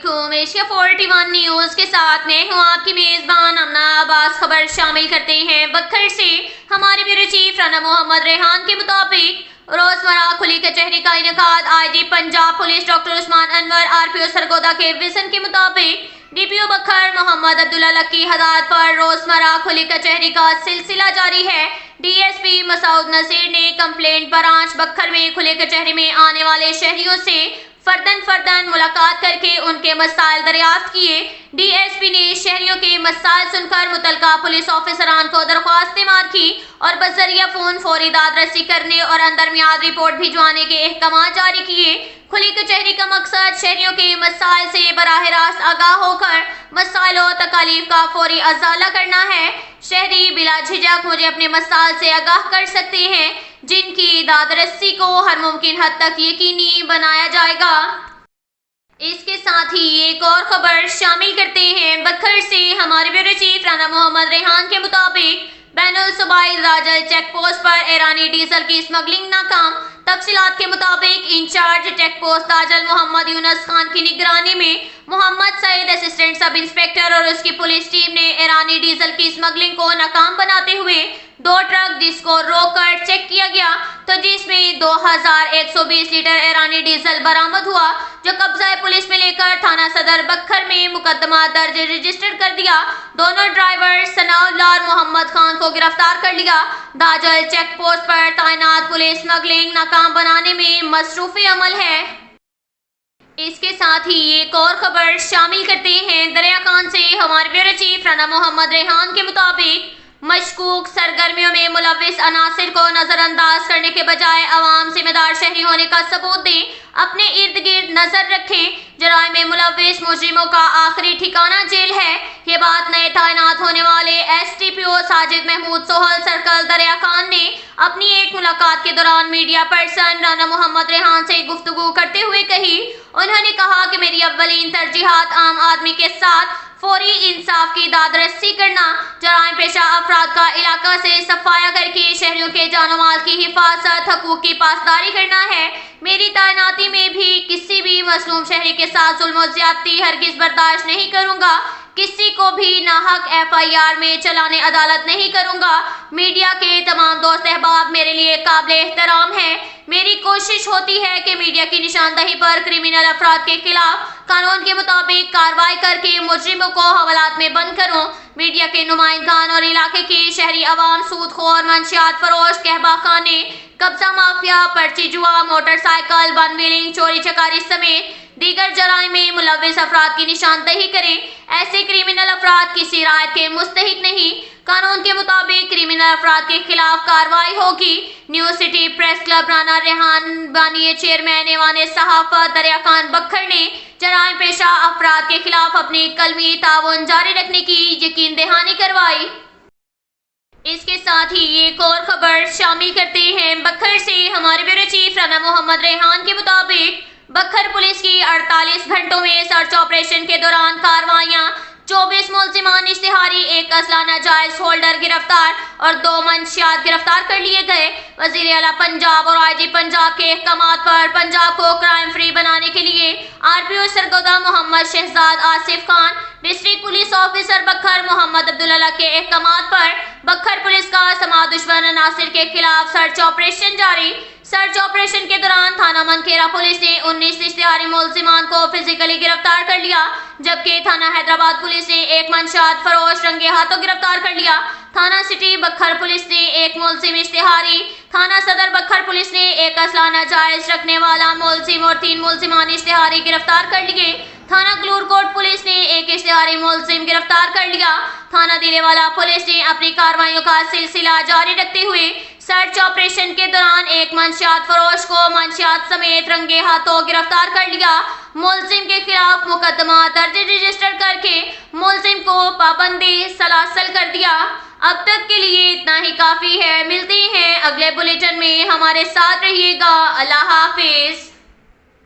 علیکم، Asia 41 news کے ساتھ میں ہوں آپ کی میزبان امنا عباس۔ خبر شامل کرتے ہیں بکھر سے۔ ہمارے بیورو چیف رانا محمد ریحان کے مطابق روزمرہ کھلی کچہری کا انعقاد آئی جی پنجاب پولیس ڈاکٹر عثمان انور RPO سرگودا کے وژن کے مطابق DPO بکھر محمد عبداللہ لک کی ہدایت پر روزمرہ کھلی کچہری کا سلسلہ جاری ہے۔ DSP مسعود نذیر نے کمپلینٹ برانچ بکھر میں کھلے کچہری میں آنے والے شہریوں سے فرداً ملاقات کر کے ان کے مسائل دریافت کیے۔ DSP نے شہریوں کے مسائل سن کر متعلقہ پولیس آفیسران کو درخواستیں مار کی اور بذریعہ فون فوری داد رسی کرنے اور اندرمیاد رپورٹ بھجوانے کے احکامات جاری کیے۔ کھلی کچہری کا مقصد شہریوں کے مسائل سے براہ راست آگاہ ہو کر مسائل و تکالیف کا فوری ازالہ کرنا ہے۔ شہری بلا جھجک مجھے اپنے مسائل سے آگاہ کر سکتے ہیں، جن کی داد رسی کو ہر ممکن حد تک یقینی بنایا جائے گا۔ اس کے ساتھ ہی ایک اور خبر شامل کرتے ہیں بکھر سے۔ ہمارے بیورو چیف رانا محمد ریحان کے مطابق بین الصوبائی داجل چیک پوسٹ پر ایرانی ڈیزل کی اسمگلنگ ناکام۔ تفصیلات کے مطابق انچارج چیک پوسٹ داجل محمد یونس خان کی نگرانی میں محمد سعید اسسٹنٹ سب انسپکٹر اور اس کی پولیس ٹیم نے ایرانی ڈیزل کی اسمگلنگ کو ناکام بناتے ہوئے 2 ٹرک جس کو روک کر چیک کیا گیا تو جس میں 2120 لیٹر ایرانی ڈیزل برآمد ہوا، جو قبضہ پولیس میں لے کر تھانہ صدر بکھر میں مقدمہ درج رجسٹر کر دیا۔ دونوں ڈرائیور ثناء اللہ اور محمد خان کو گرفتار کر لیا۔ داجل چیک پوسٹ پر تعینات پولیس اسمگلنگ ناکام بنانے میں مصروف عمل ہے۔ اس کے ساتھ ہی ایک اور خبر شامل کرتے ہیں دریا خان سے۔ ہمارے بیورو چیف رانا محمد ریحان کے مطابق مشکوک سرگرمیوں میں ملوث عناصر کو نظر انداز کرنے کے بجائے عوام ذمہ دار شہری ہونے کا ثبوت دیں، اپنے ارد گرد نظر رکھیں۔ جرائم میں ملوث مجرموں کا آخری ٹھکانہ جیل ہے۔ یہ بات نئے تعینات ہونے والے STPO ساجد محمود سہل سرکل دریا خان نے اپنی ایک ملاقات کے دوران میڈیا پرسن رانا محمد ریحان سے گفتگو کرتے ہوئے کہی۔ انہوں نے کہا کہ میری اولین ترجیحات عام آدمی کے ساتھ فوری انصاف کی داد رسی کرنا، جرائم پیشہ افراد کا علاقہ سے صفایا کر کے شہریوں کے جان و مال کی حفاظت، حقوق کی پاسداری کرنا ہے۔ میری تعیناتی میں بھی کسی بھی مظلوم شہری کے ساتھ ظلم و زیادتی ہرگز برداشت نہیں کروں گا، کسی کو بھی ناحق FIR میں چلانے عدالت نہیں کروں گا۔ میڈیا کے تمام دوست احباب میرے لیے قابل احترام ہیں۔ میری کوشش ہوتی ہے کہ میڈیا کی نشاندہی پر کرمنل افراد کے خلاف قانون کے مطابق کارروائی کر کے مجرموں کو حوالات میں بند کروں۔ میڈیا کے نمائندگان اور علاقے کے شہری عوام سود خور، منشیات فروش، قحبہ خانے، قبضہ مافیا، پرچی جوا، موٹر سائیکل ون ویلنگ، چوری چکاری سمیت دیگر جرائم میں ملوث افراد کی نشاندہی کریں۔ ایسے کرمنل افراد کسی رعایت کے مستحق نہیں۔ قانون کے مطابق کرمنل افراد کے خلاف کارروائی ہوگی۔ New city press club Rana Rehan بانی چیئرمین ایوان صحافت دریا خان بکھر نے جرائم پیشہ افراد کے خلاف اپنی قلمی تعاون جاری رکھنے کی یقین دہانی کروائی۔ اس کے ساتھ ہی ایک اور خبر شامل کرتے ہیں بکھر سے۔ ہمارے بیورو چیف رانا محمد ریحان کے مطابق بکھر پولیس کی 48 گھنٹوں میں سرچ آپریشن کے دوران کارروائیاں 24 ملزمان اشتہاری، 1 اسلحہ ناجائز ہولڈر گرفتار اور 2 منشیات گرفتار کر لیے گئے۔ وزیر اعلیٰ پنجاب اور IG پنجاب کے احکامات پر پنجاب کو کرائم فری بنانے کے لیے RPO Sargodha Muhammad Shahzad Asif Khan, district police officer Bhakkar Muhammad عبداللہ لک کے احکامات پر بکھر پولیس کا سماج دشمن عناصر کے خلاف سرچ آپریشن جاری۔ سرچ آپریشن کے دوران تھانہ منکھیرا پولیس نے 19 اشتہاری ملزمان کو فزیکلی گرفتار کر لیا، جبکہ تھانہ حیدرآباد پولیس نے 1 منشیات فروش رنگے ہاتھوں گرفتار کر لیا۔ تھانہ سٹی بکھر پولیس نے 1 ملزم اشتہاری، تھانہ صدر بکھر پولیس نے 1 اسلحہ ناجائز رکھنے والا ملزم اور 3 ملزمان اشتہاری گرفتار کر لیے۔ تھانہ کلور کوٹ پولیس نے 1 اشتہاری ملزم گرفتار کر لیا۔ تھانہ دیرے والا پولیس نے اپنی کارروائیوں کا سلسلہ جاری رکھتے ہوئے سرچ آپریشن کے دوران 1 منشیات فروش کو منشیات سمیت رنگے ہاتھوں گرفتار کر لیا۔ ملزم کے خلاف مقدمہ درج رجسٹر کر کے ملزم کو پابندی سلاسل کر دیا۔ اب تک کے لیے اتنا ہی کافی ہے۔ ملتے ہیں اگلے بلیٹن میں، ہمارے ساتھ رہیے گا۔ اللہ حافظ۔